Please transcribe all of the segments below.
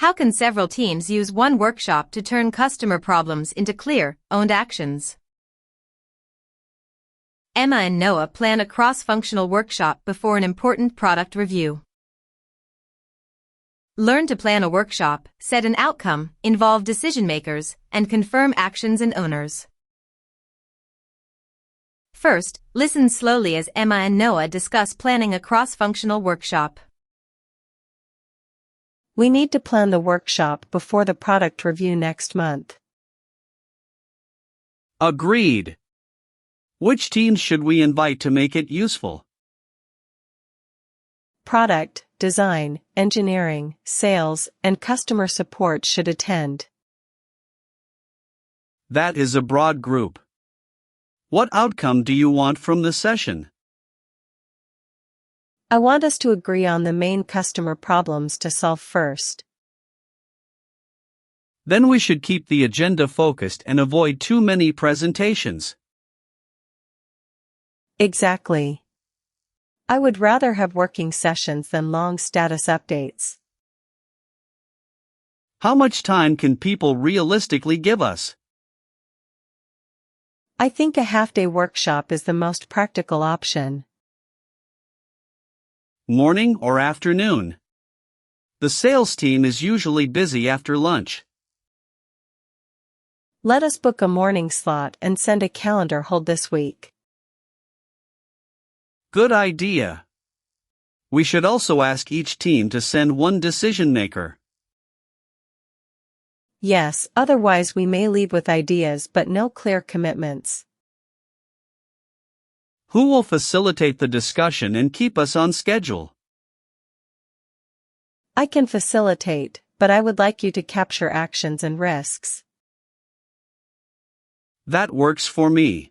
How can several teams use one workshop to turn customer problems into clear, owned actions? Emma and Noah plan a cross-functional workshop before an important product review. Learn to plan a workshop, set an outcome, involve decision makers, and confirm actions and owners. First, listen slowly as Emma and Noah discuss planning a cross-functional workshop. We need to plan the workshop before the product review next month. Agreed. Which teams should we invite to make it useful? Product, design, engineering, sales, and customer support should attend. That is a broad group. What outcome do you want from the session? I want us to agree on the main customer problems to solve first. Then we should keep the agenda focused and avoid too many presentations. Exactly. I would rather have working sessions than long status updates. How much time can people realistically give us? I think a half-day workshop is the most practical option. Morning or afternoon? The sales team is usually busy after lunch. Let us book a morning slot and send a calendar hold this week. Good idea. We should also ask each team to send one decision maker. Yes, otherwise we may leave with ideas but no clear commitments. Who will facilitate the discussion and keep us on schedule? I can facilitate, but I would like you to capture actions and risks. That works for me.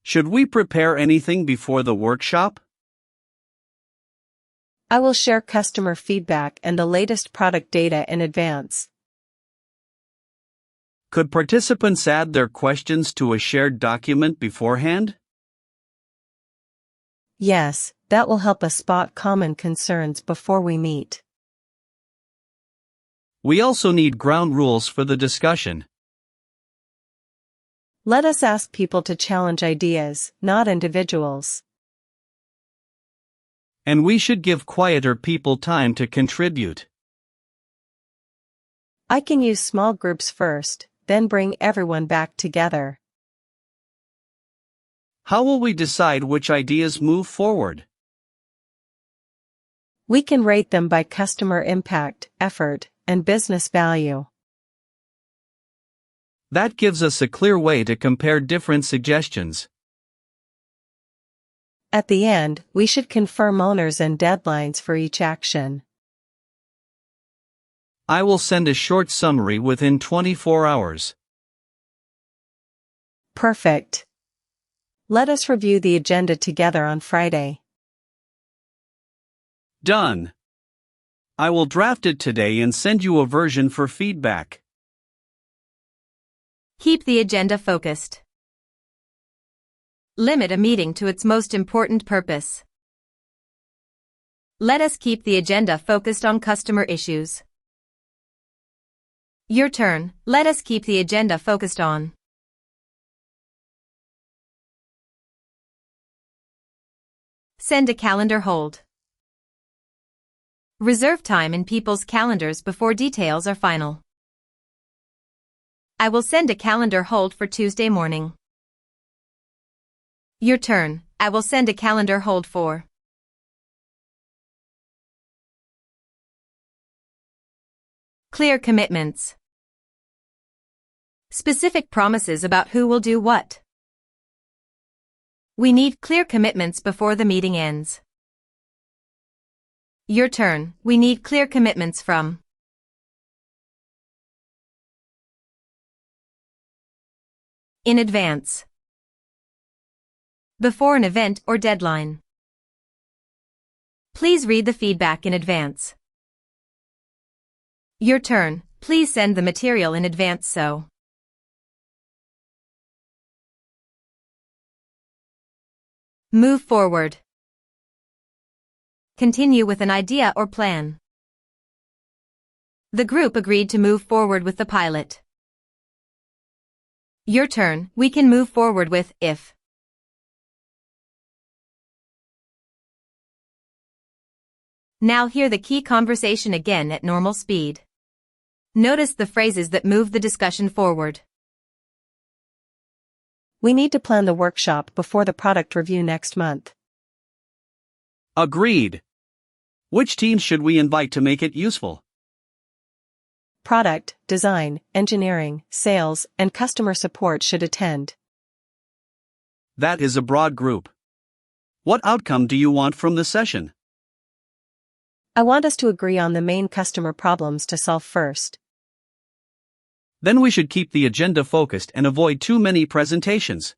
Should we prepare anything before the workshop? I will share customer feedback and the latest product data in advance. Could participants add their questions to a shared document beforehand? Yes, that will help us spot common concerns before we meet. We also need ground rules for the discussion. Let us ask people to challenge ideas, not individuals. And we should give quieter people time to contribute. I can use small groups first, then bring everyone back together. How will we decide which ideas move forward? We can rate them by customer impact, effort, and business value. That gives us a clear way to compare different suggestions. At the end, we should confirm owners and deadlines for each action. I will send a short summary within 24 hours. Perfect. Let us review the agenda together on Friday. Done. I will draft it today and send you a version for feedback. Keep the agenda focused. Limit a meeting to its most important purpose. Let us keep the agenda focused on customer issues. Your turn. Let us keep the agenda focused on. Send a calendar hold. Reserve time in people's calendars before details are final. I will send a calendar hold for Tuesday morning. Your turn. I will send a calendar hold for. Clear commitments. Specific promises about who will do what. We need clear commitments before the meeting ends. Your turn. We need clear commitments from. In advance. Before an event or deadline. Please read the feedback in advance. Your turn. Please send the material in advance so. Move forward. Continue with an idea or plan. The group agreed to move forward with the pilot. Your turn. We can move forward with if. Now hear the key conversation again at normal speed. Notice the phrases that move the discussion forward. We need to plan the workshop before the product review next month. Agreed. Which teams should we invite to make it useful? Product, design, engineering, sales, and customer support should attend. That is a broad group. What outcome do you want from the session? I want us to agree on the main customer problems to solve first. Then we should keep the agenda focused and avoid too many presentations.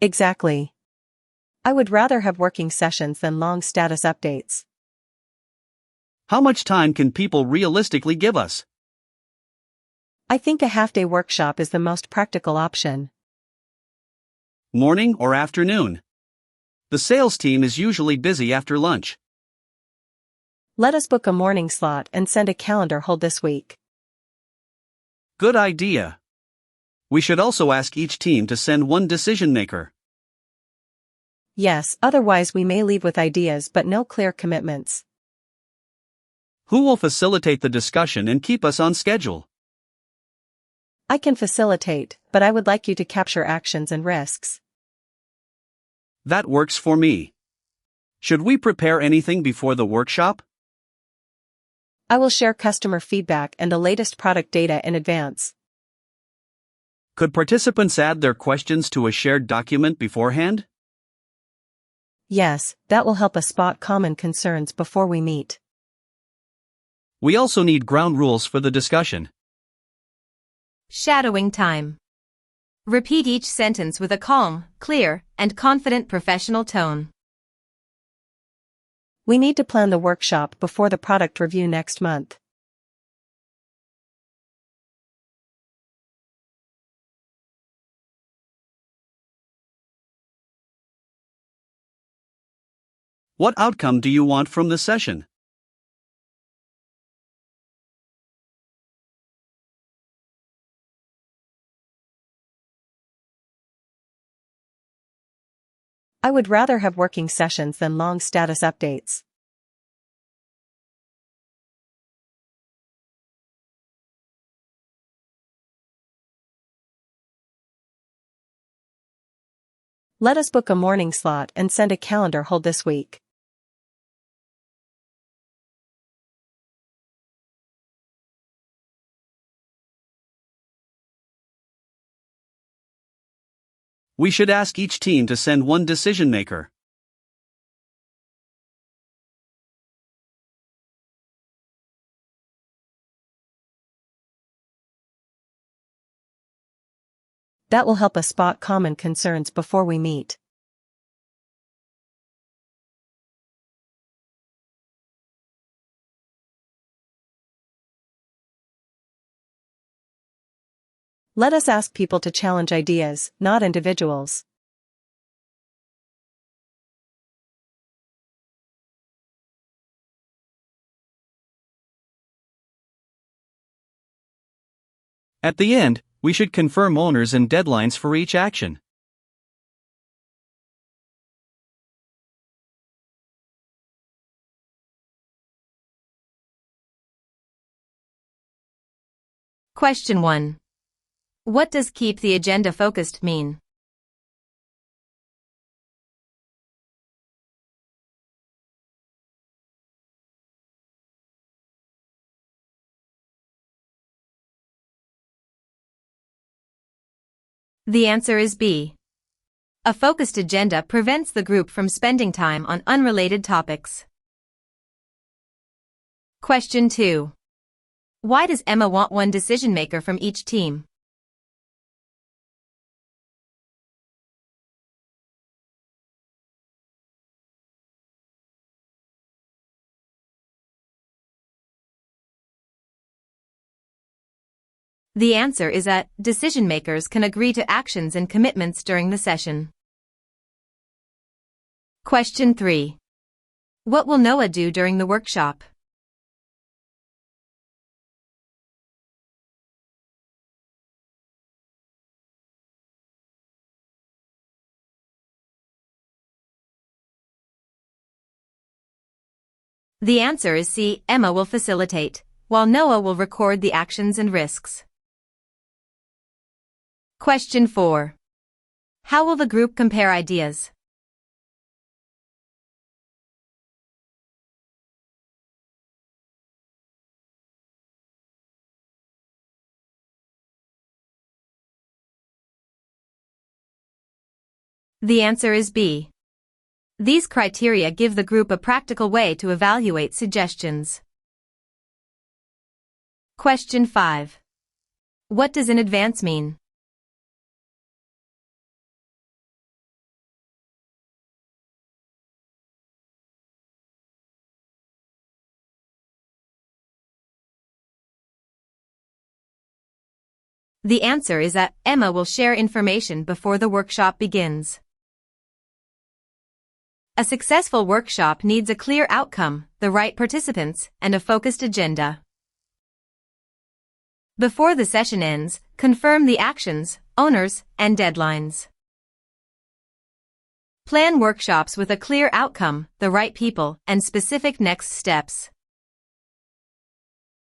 Exactly. I would rather have working sessions than long status updates. How much time can people realistically give us? I think a half-day workshop is the most practical option. Morning or afternoon? The sales team is usually busy after lunch. Let us book a morning slot and send a calendar hold this week. Good idea. We should also ask each team to send one decision maker. Yes, otherwise we may leave with ideas but no clear commitments. Who will facilitate the discussion and keep us on schedule? I can facilitate, but I would like you to capture actions and risks. That works for me. Should we prepare anything before the workshop? I will share customer feedback and the latest product data in advance. Could participants add their questions to a shared document beforehand? Yes, that will help us spot common concerns before we meet. We also need ground rules for the discussion. Shadowing time. Repeat each sentence with a calm, clear, and confident professional tone. We need to plan the workshop before the product review next month. What outcome do you want from the session? I would rather have working sessions than long status updates. Let us book a morning slot and send a calendar hold this week. We should ask each team to send one decision maker. That will help us spot common concerns before we meet. Let us ask people to challenge ideas, not individuals. At the end, we should confirm owners and deadlines for each action. Question 1. What does keep the agenda focused mean? The answer is B. A focused agenda prevents the group from spending time on unrelated topics. Question 2. Why does Emma want one decision maker from each team? The answer is that decision makers can agree to actions and commitments during the session. Question 3. What will Noah do during the workshop? The answer is C. Emma will facilitate, while Noah will record the actions and risks. Question 4. How will the group compare ideas? The answer is B. These criteria give the group a practical way to evaluate suggestions. Question 5. What does in advance mean? The answer is that Emma will share information before the workshop begins. A successful workshop needs a clear outcome, the right participants, and a focused agenda. Before the session ends, confirm the actions, owners, and deadlines. Plan workshops with a clear outcome, the right people, and specific next steps.